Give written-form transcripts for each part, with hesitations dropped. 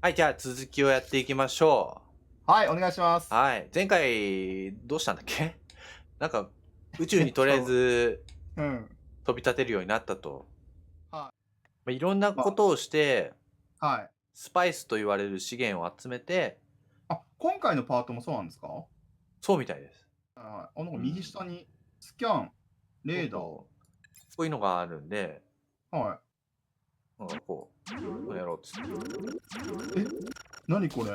はい、じゃあ続きをやっていきましょはい、お願いしまう。す。はい。前回、どうしたんだっけ？なんか、宇宙えにとりあえっと、ずうん。飛び立てるようになったと。はい。いろんなまことをして、はい。スパイスと言われる資源を集めて、あ、今回のパートもそうなんですか？そうみたいです。はい。なんか右うん。下にスキャン、レーダー。そうそう。こういうのがあるんで、はい。なんかこうやろうっつって。え、何これ？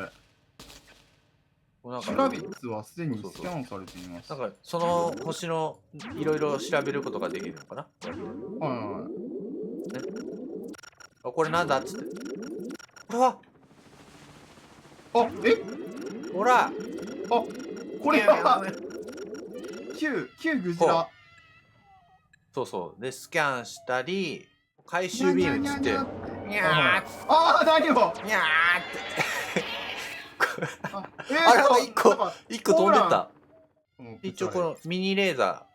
こうなんか、シュラビッツはすでそうそうそう。にスキャンされています。なんか、その星のいろいろ調べることができるのかな、こうやって。はいはいはい。ね。あ、これなんだっつって。これは、あ、ほら、あ、こギれはャーン。旧クジラ。こう。そうそう。で、スキャンしたり、回収ビにゃにゃームっつって、にゃにゃって。にゃーっはいはい。ああ、大丈夫。にゃーってあ、あれ、なんか一個、なんか一個ホームラン。飛んでった。うん、ぶ一応こちあれ。のミニレーザ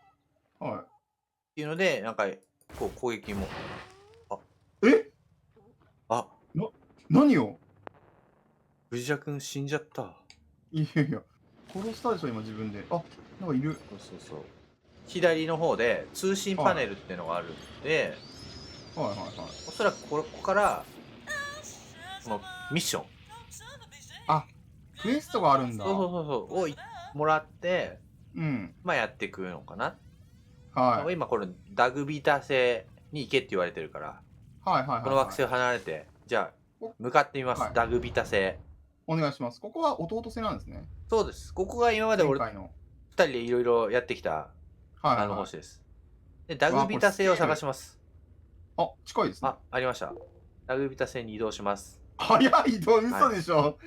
ーっはていうので、なんか、こう攻撃も。あ、い。あ、な何を？藤田くん死んじゃった。いやいや、殺したでしょ、今自分で。あ、なんかいる。そうそうそう。左の方で通信パネはい。ルっていうのがあるんで、はいはいはい。おそらくここから、このミッション。あ、クエストがあるんだ。そうそうそうそう、もらって、うん。まあやっていくのかな。はい。今これダグビタ星に行けって言われてるから、はいはいこの惑星をはいはい。離れて、じゃあ、お向かってみます。はい。ダグビタ星。お願いします。ここは弟星なんですね。そうです。ここが今まで俺、前回の。二人でいろいろやってきた、はいはい。星です。で、ダグわあ、これビタ星をスケール。探します。あ、近いですね。あ、ありました。ダグビタ星に移動します。早いはい。嘘でしょ。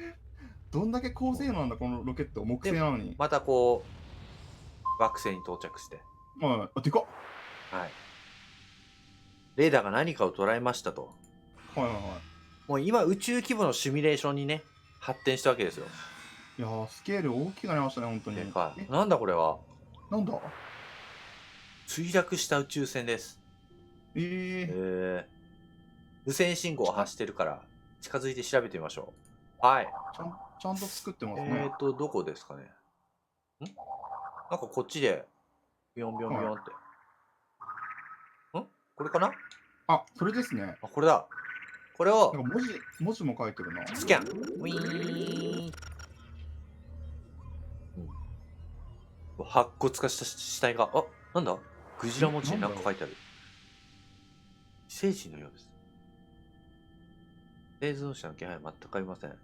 どんだけ高性能なんだ、このロケット。木星で、なのに。またこう、惑星に到着して、はい。あ、でかっ。はい。レーダーが何かを捉えましたと。はいはいはもう今宇宙規模のシミュレーションにね、発展したわけですよ。い。いやー、スケール大きくなりましたね、ほんとに。でかい。なんだこれは。なんだ？墜落した宇宙船です。ええ。無線信号を発してるから、近づいて調べてみましょう。はい。ちゃんと作ってますね。どこですかね。なんかこっちで、ビヨンビヨンビはい。ヨンって。これかな。あ、それですね。あ、これだ。これを、なんか文字も書いてるな。スキャン。ウィーン。白骨化した死体が、あ、なんだクジラ文字でなんだろう。なんか書いてある。異星人のようです。生存者の気配全くありません。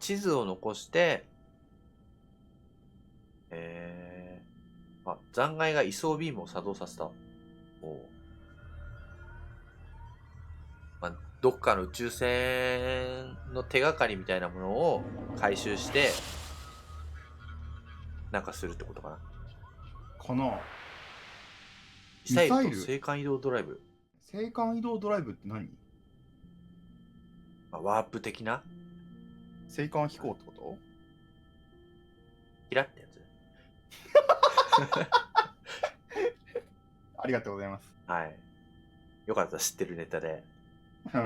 地図を残して、残骸が移送ビームを作動させた。どっかの宇宙船の手がかりみたいなものを回収して、なんかするってことかな。かな。ミサイルとミサイル？青函移動ドライブ。青函移動ドライブって何？ワープ的な青函飛行ってこと？キラってやつ。ありがとうございます。はい。よかった、知ってるネタで。うん。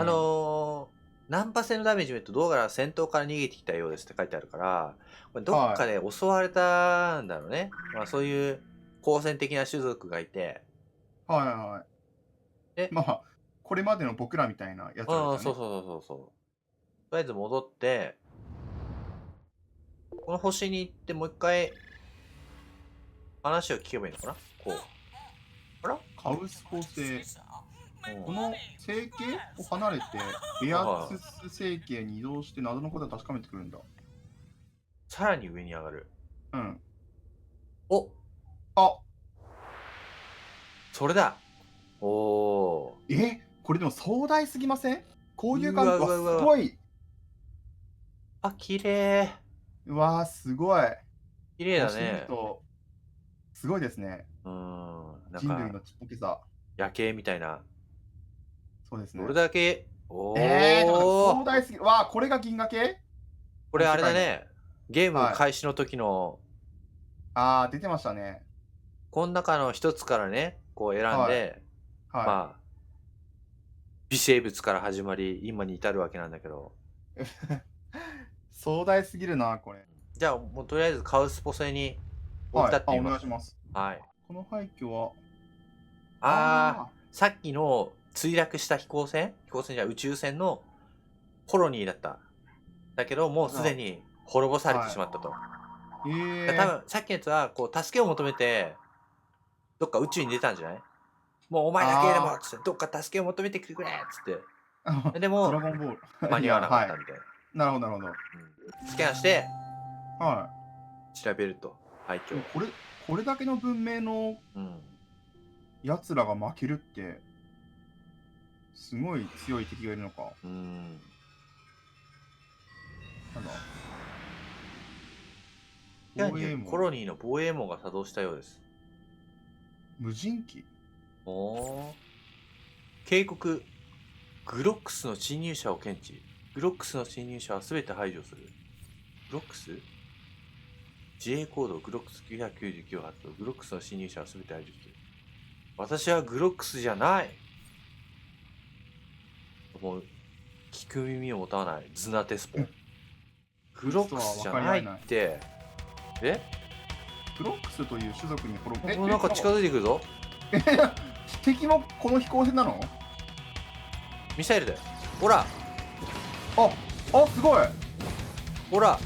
ナンパ性のダメージメント、どうやら戦闘から逃げてきたようですって書いてあるから、これどっかはい。で襲われたんだろうね。まあそういう好戦的な種族がいて、はいはいはい。で、まあ、これまでの僕らみたいな奴らでうん、すよね。そうそうそうそう。とりあえず戻って、この星に行ってもう一回話を聞けばいいのかなこう。あらカウス構成。うん。この星系を離れて、ベアはツス星系に移動して謎のことを確かめてくるんだ。さらに上に上がる。うん。お、あ、それだ。おー。これでも壮大すぎません？こういううわう感じ、わうわ。すごい。あ、綺麗。うわー、すごい。綺麗こうしてみるだね。と、すごいですね。なんか、人類のちっぽけさ。夜景みたいな。どれそうですね。だけ、でもおー。壮大すぎわあ、これが銀河系？これあこの世界の。れだね。ゲームはい。開始の時の、ああ、出てましたね。この中の一つからね、こう選んはい。で、はい。まあ、微生物から始まり、今に至るわけなんだけど、壮大すぎるな、これ。じゃあ、もうとりあえずカウスポ星に降りはい。あ、お立ってみます。願いします。はい。この廃墟は、さっきの墜落した飛行船じゃ宇宙船のコロニーだった。だけど、もうすでに滅ぼされてしまったと。多分、さっきのやつは、こう、助けを求めて、どっか宇宙に出たんじゃない？もうお前だけいれば、つって、どっか助けを求めてくれっつって。でもドラゴンボール。間に合わなかったいや、みたいな。なるほど、なるほど。スキャンしては調べると、廃い。墟。これだけの文明の奴らが負けるって、すごい強い敵がいるのか。なんだ。防衛コ網。ロニーの防衛網が作動したようです。無人機。警告。グロックスの侵入者を検知。グロックスの侵入者は全て排除する。グロックス？自衛コードグロックス999発動。グロックスの侵入者は全て排除する。私はグロックスじゃない。もう、聞く耳を持たない。ズナテスポ。グロックスじゃないって。え？グロックスという種族に滅ぼなんか近づいてくるぞ。敵もこの飛行船なの？ミサイルだよ。ほら。あ、すごい。ほら。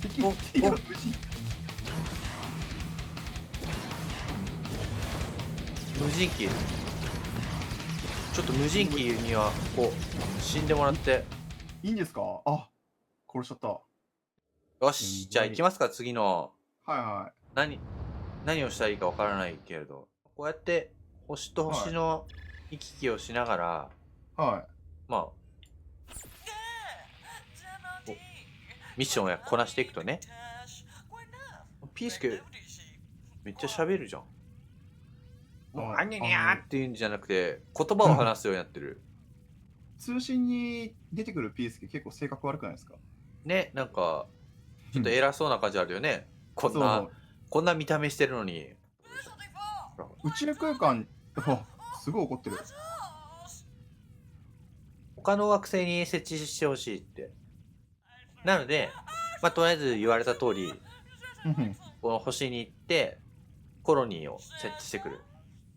敵が無事。無人機。ちょっと無人機にはこう死んでもらって。いいんですか？あ、殺しちゃった。よし、じゃあ行きますか、次の。はいはい。何をしたらいいかわからないけれど、こうやって星と星の行き来をしながら、はい。まあミッションをこなしていくとね。ピースケめっちゃ喋るじゃん。もうあにゃにゃーっていうんじゃなくて言葉を話すようになってる。通信に出てくるピースケ結構性格悪くないですか？ね、なんかちょっと偉そうな感じあるよね。こんな見た目してるのに。宇宙空間、すごい怒ってる。他の惑星に設置してほしいって。なので、まあとりあえず言われた通り、この星に行ってコロニーを設置してくる。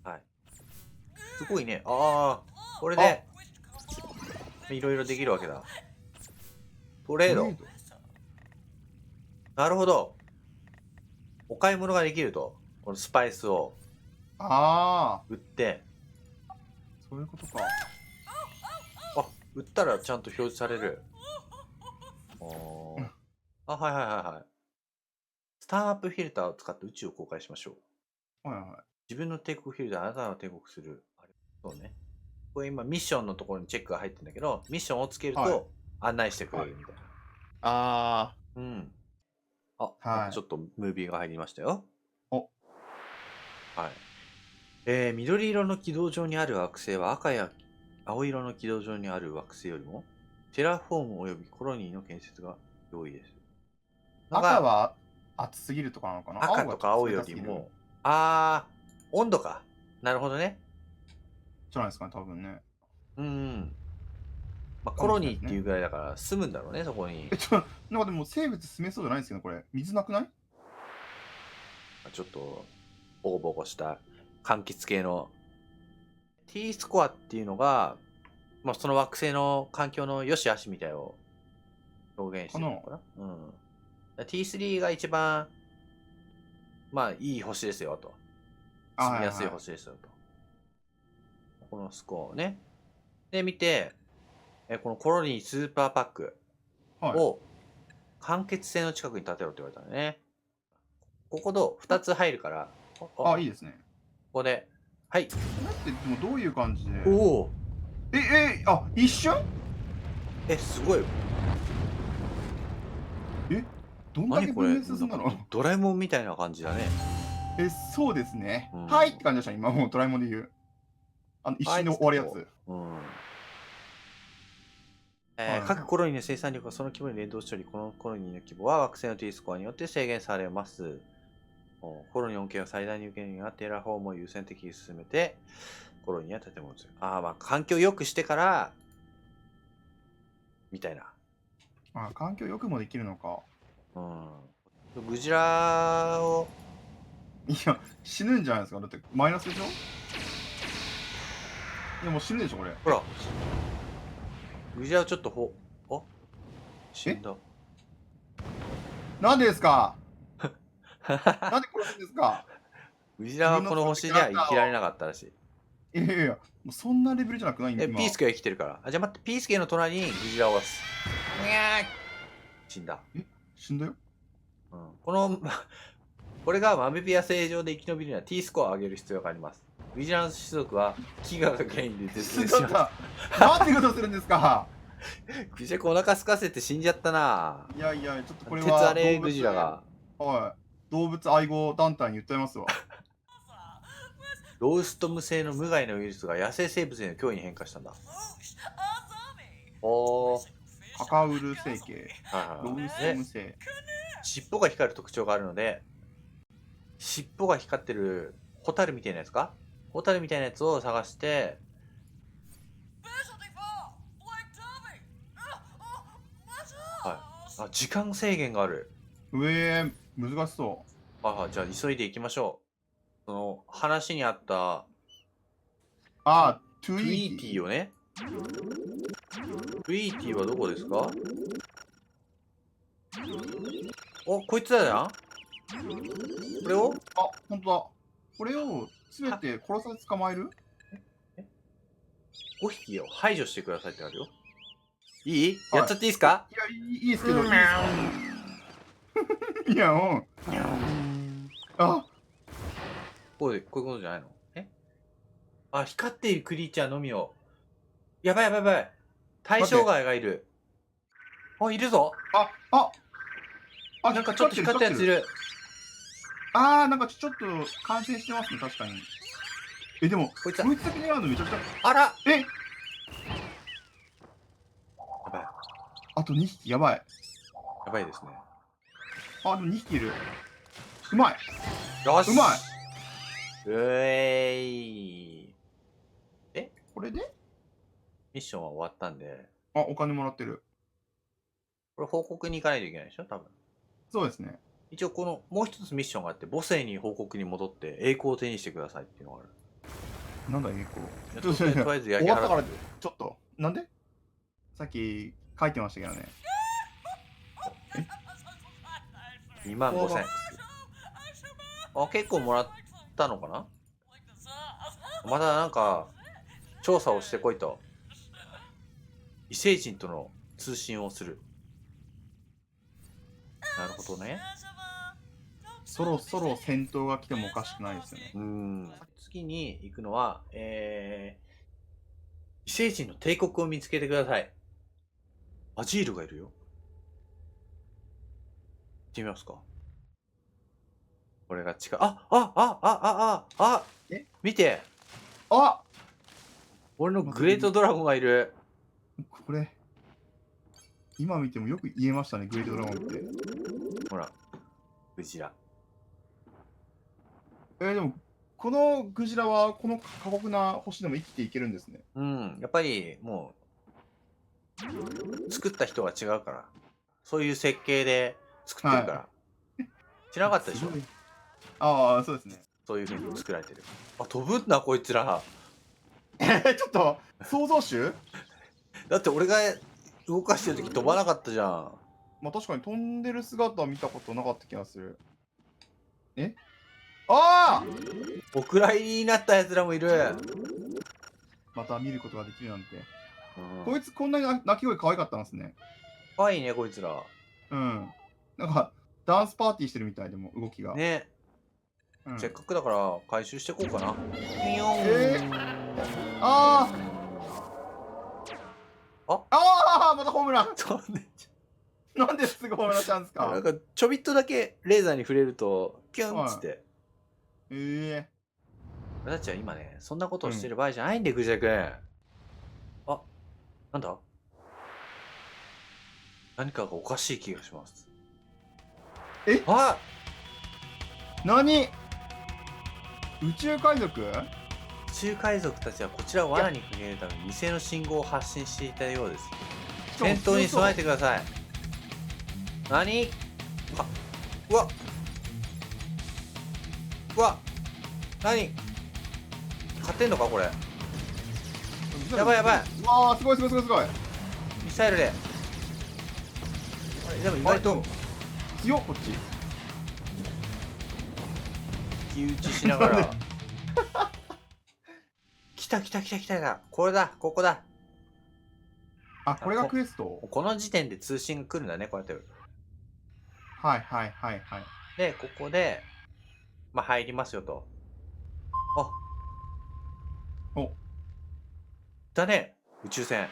はい。すごいね。これでいろいろできるわけだ。トレード。なるほど。お買い物ができると。このスパイスを売って。そういうことか。売ったらちゃんと表示される。はいはいはい。スターアップフィルターを使って宇宙を公開しましょう。自分の帝国フィルター、あなたの帝国する。そうね。これ今ミッションのところにチェックが入ってるんだけど、ミッションをつけると案内してくれるみたいな。ちょっとムービーが入りましたよ。はい。緑色の軌道上にある惑星は赤や青色の軌道上にある惑星よりもテラフォームおよびコロニーの建設が容易です。赤は暑すぎるとかなのかな？赤とか青よりも、温度か。なるほどね。じゃないですかね、多分ね。まあ、コロニーっていうぐらいだから住むんだろうね、そこに。なんかでも生物住めそうじゃないですけど、これ。水なくない？ちょっと、ボコボコした柑橘系の T スコアっていうのが、まあ、その惑星の環境の良し悪しみたいを表現してるのかな。T3 が一番、まあ、いい星ですよと。住みやすい星ですよと。このスコアをね。で、見て、このコロニースーパーパックを間欠性の近くに建てろって言われたね。ここ2つ入るから。いいですね。ここで。はい。これってでもどういう感じで？一瞬？すごい。どんだけ文明進んだの？ドラえもんみたいな感じだね。そうですね。はいって感じでした、今もうドラえもんで言う。一瞬で終わるやつ。各コロニーの生産力はその規模に連動しており、このコロニーの規模は惑星の T スコアによって制限されます。コロニーの恩恵を最大に受けるにはテラフォームを優先的に進めて、コロニーや建物をまあ環境を良くしてから、みたいな。あ、環境よくもできるのか。グジラを、いや、死ぬんじゃないですか。だってマイナスでしょ。いや、もう死ぬでしょ、これ。ほら、グジラをちょっとあ、死んだ。なんでですか。なんで殺すんですか。グジラはこの星では生きられなかったらしい。いやいやいや、もうそんなレベルじゃなくないんピースケは生きてるから。あ、じゃあ待って、ピースケの隣にグジラを渡す。死んだ。死んだよ。これがマメピア正常で生き延びるには T スコアを上げる必要があります。ビジランス種族は飢餓が原因で絶滅します。なんてことするんですか。グジラお腹空かせて死んじゃったな。いやいや、ちょっとこれは鉄アレグジラが。はい。動物愛護団体に訴えますわ。ローストム製の無害のウイルスが野生生物への脅威に変化したんだ。カカウル成形。ローストム製。尻尾が光る特徴があるので、尻尾が光ってるホタルみたいなやつか、ホタルみたいなやつを探して、時間制限がある。難しそう。じゃあ急いでいきましょう。その話にあったトゥイーティーをね。トゥイーティーはどこですか。こいつだじゃん。これをほんとだ。これをすべて殺され捕まえる。5匹を排除してくださいってあるよ。いい？やっちゃっていいですか？いや、いいですけど。いや、こういうことじゃないの？光っているクリーチャーのみを。やばい。対象外がいる。いるぞ。なんかちょっと光ったやついる。なんかちょっと感染してますね、確かに。でも、こいつだけ狙うのめちゃくちゃ。あら！やばい。あと2匹、やばい。やばいですね。でも2匹いる。うまい。よし！うまい。これでミッションは終わったんで。お金もらってる。これ報告に行かないといけないでしょ、多分。そうですね。一応このもう一つミッションがあって、母性に報告に戻って栄光を手にしてくださいっていうのがある。なんだ栄光。とりあえず焼き払って。終わったからちょっとなんで？さっき書いてましたけどね。25,000。結構もらったのかな。まだなんか調査をしてこいと。異星人との通信をする。なるほどね。そろそろ戦闘が来てもおかしくないですよね。次に行くのは、異星人の帝国を見つけてください。アジールがいるよ。行ってみますか。これが近い。見て。俺のグレートドラゴンがいる。これ今見てもよく言えましたね、グレートドラゴンって。ほら、グジラ。でもこのグジラはこの過酷な星でも生きていけるんですね。やっぱりもう作った人が違うから、そういう設計で作ってるから、知らなかったでしょ。そうですね。そういう風に作られてる。飛ぶんだこいつら。ちょっと創造主？だって俺が動かしてる時飛ばなかったじゃん。確かに飛んでる姿は見たことなかった気がする。お蔵入りになったやつらもいる。また見ることができるなんて。こいつこんなに鳴き声可愛かったんですね。可愛いねこいつら。なんかダンスパーティーしてるみたいでも動きが。ね。せっかくだから回収していこうかな。またホームラン。なんですぐホームランチャンスか。なんかちょびっとだけレーザーに触れるとキュンっつって。俺たちは今ねそんなことをしてる場合じゃないんで、グジラ君。なんだ？何かがおかしい気がします。何？宇宙海賊？宇宙海賊たちはこちらを罠にかけるために偽の信号を発信していたようです。戦闘に備えてください。何？あ、うわうわ、何勝てんのかこれ。やばいやばい。ああ、すごいすごいすごいすごい。ミサイルで。あれでも意外と強っ、こっち。気打ちしながら来た来た来た来た来た。これだ、ここだ。あ、これがクエスト。この時点で通信が来るんだね、こうやって。はいはいはいはい。で、ここで、まあ、入りますよと。あ、お、だね、宇宙船。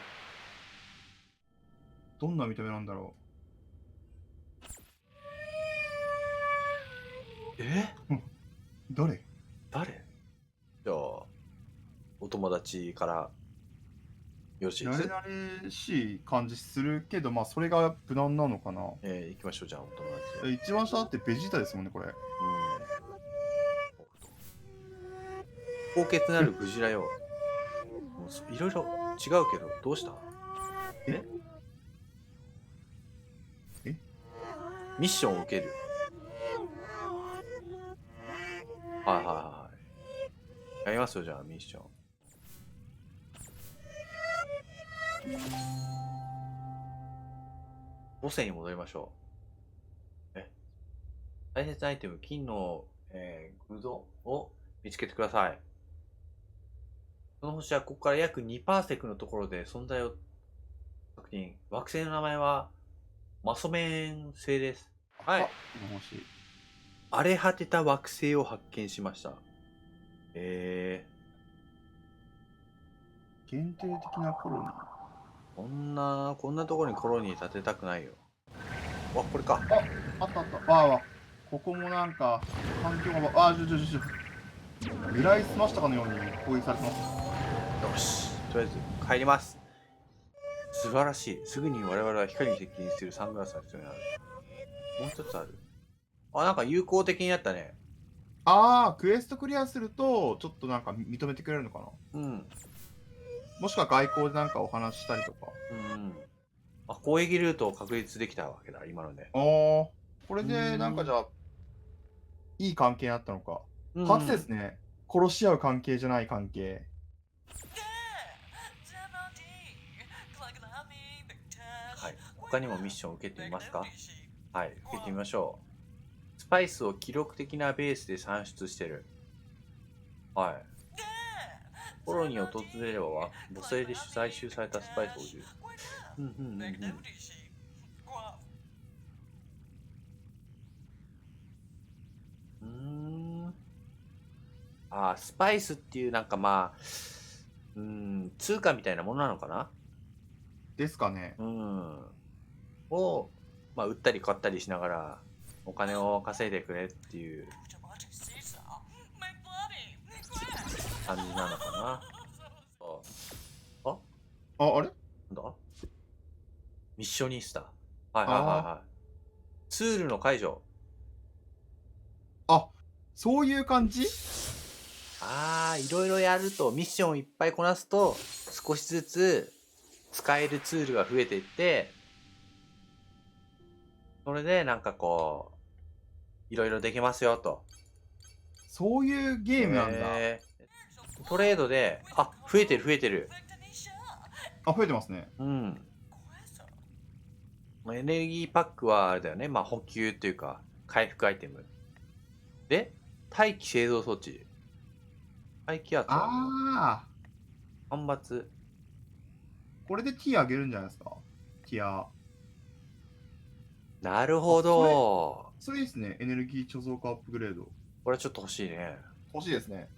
どんな見た目なんだろえう。どれ？誰？じゃあ、お友達からよろしいです？慣れ慣れしい感じするけど、まあそれが無難なのかな。行きましょう、じゃあ、お友達。一番下だってベジータですもんね、これ。高潔なるクジラよ。もういろいろ違うけど、どうした？えミッションを受ける。はいはいはい。やりますよ、じゃあ、ミッション。ボスに戻りましょう。大切なアイテム、金の、グドを見つけてください。その星はここから約2パーセクのところで存在を確認。惑星の名前はマソメン星です。はい。荒れ果てた惑星を発見しました。限定的なコロニー。こんなところにコロニー建てたくないよ。わ、これか。あったあった。ああ、ここもなんか、環境が、狙いすましたかのように攻撃されてます。よし。とりあえず帰ります。素晴らしい。すぐに我々は光に接近するサングラスが必要になる。もう一つある。あ、なんか有効的になったね。ああ、クエストクリアすると、ちょっとなんか認めてくれるのかな。うん。もしくは外交でなんかお話ししたりとか。あ、攻撃ルートを確立できたわけだ、今ので。ああ、これでなんかじゃあ、いい関係になったのか。初ですね。殺し合う関係じゃない関係。はい。他にもミッションを受けてみますか？はい、受けてみましょう。スパイスを記録的なベースで算出してる。はい。コロニーを訪れれば、母星で採集されたスパイスを補充。スパイスっていうなんかまあ、通貨みたいなものなのかな？ですかね。を、まあ、売ったり買ったりしながら、お金を稼いでくれっていう感じなのかな。あれなんだ？ミッショニスタ。はいはいはいはい。ツールの解除。あ、そういう感じ？いろいろやると、ミッションをいっぱいこなすと、少しずつ使えるツールが増えていって、それでなんかこう、いろいろできますよと。そういうゲームなんだ。トレードで、増えてる増えてる。増えてますね。エネルギーパックはあれだよね。まあ補給っていうか、回復アイテム。で、大気製造装置。排気圧は干ばつ。これでティア上げるんじゃないですか？ティア。なるほど。それいいですね。エネルギー貯蔵庫アップグレード。これちょっと欲しいね。欲しいですね。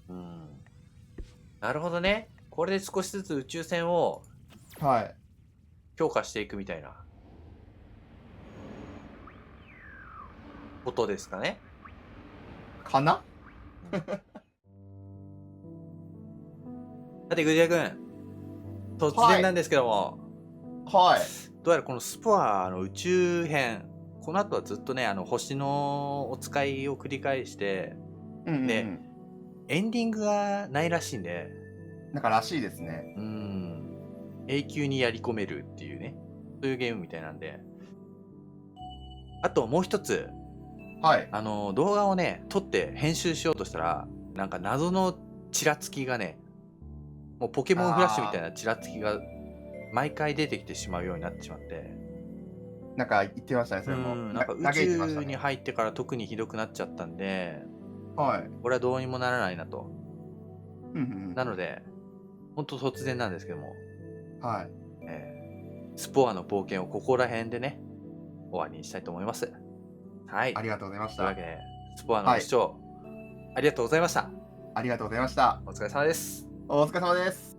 なるほどね。これで少しずつ宇宙船を強化していくみたいなことですかね。かな？さて、グジラ君。突然なんですけども。はい。どうやらこのスポアの宇宙編、この後はずっとね、星のお使いを繰り返して、で、エンディングがないらしいんで。なんからしいですね。永久にやり込めるっていうね。そういうゲームみたいなんで。あともう一つ、はい。動画をね、撮って編集しようとしたら、なんか謎のちらつきがね、もうポケモンフラッシュみたいなちらつきが毎回出てきてしまうようになってしまって。なんか言ってましたね、それも。なんか宇嘆いてました宙にね。入ってから特にひどくなっちゃったんで、はい。これはどうにもならないなと。うんうんうん。なので、ほんと突然なんですけども、はい。スポアの冒険をここら辺でね、終わりにしたいと思います。はい。ありがとうございました。というわけで、スポアのはい。ご視聴ありがとうございました。ありがとうございました。お疲れ様です。お疲れ様です。